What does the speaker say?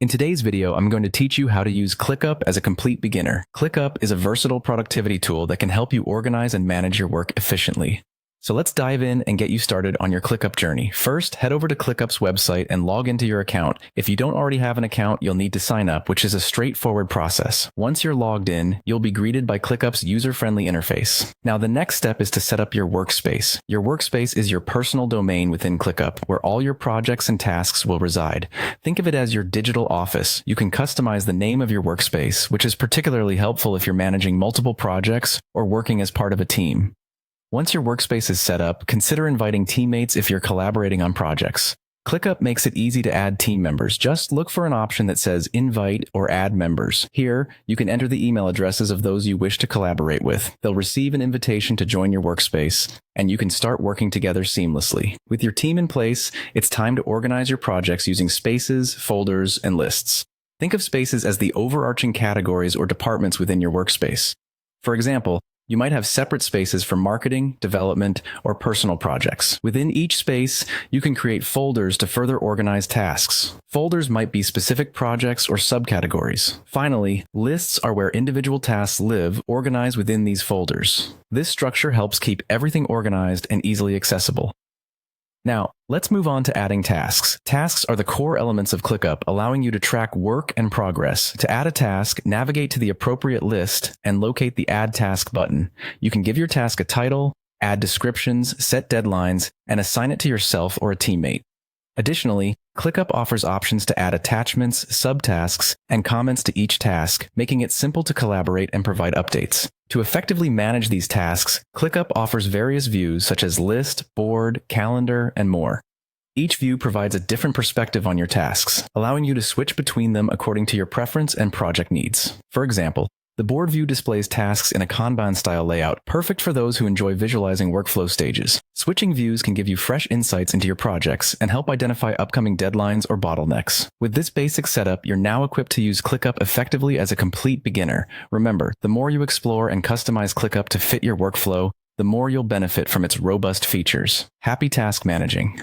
In today's video, I'm going to teach you how to use Clickup as a complete beginner. Clickup is a versatile productivity tool that can help you organize and manage your work efficiently. So let's dive in and get you started on your Clickup journey. First, head over to Clickup's website and log into your account. If you don't already have an account, you'll need to sign up, which is a straightforward process. Once you're logged in, you'll be greeted by Clickup's user-friendly interface. Now, the next step is to set up your workspace. Your workspace is your personal domain within Clickup, where all your projects and tasks will reside. Think of it as your digital office. You can customize the name of your workspace, which is particularly helpful if you're managing multiple projects or working as part of a team. Once your workspace is set up, consider inviting teammates if you're collaborating on projects. Clickup makes it easy to add team members. Just look for an option that says Invite or Add Members. Here, you can enter the email addresses of those you wish to collaborate with. They'll receive an invitation to join your workspace, and you can start working together seamlessly. With your team in place, it's time to organize your projects using spaces, folders, and lists. Think of spaces as the overarching categories or departments within your workspace. For example, you might have separate spaces for marketing, development, or personal projects. Within each space, you can create folders to further organize tasks. Folders might be specific projects or subcategories. Finally, lists are where individual tasks live, organized within these folders. This structure helps keep everything organized and easily accessible. Now, let's move on to adding tasks. Tasks are the core elements of Clickup, allowing you to track work and progress. To add a task, navigate to the appropriate list and locate the Add Task button. You can give your task a title, add descriptions, set deadlines, and assign it to yourself or a teammate. Additionally, Clickup offers options to add attachments, subtasks, and comments to each task, making it simple to collaborate and provide updates. To effectively manage these tasks, Clickup offers various views such as list, board, calendar, and more. Each view provides a different perspective on your tasks, allowing you to switch between them according to your preference and project needs. For example, the board view displays tasks in a Kanban-style layout, perfect for those who enjoy visualizing workflow stages. Switching views can give you fresh insights into your projects and help identify upcoming deadlines or bottlenecks. With this basic setup, you're now equipped to use Clickup effectively as a complete beginner. Remember, the more you explore and customize Clickup to fit your workflow, the more you'll benefit from its robust features. Happy task managing!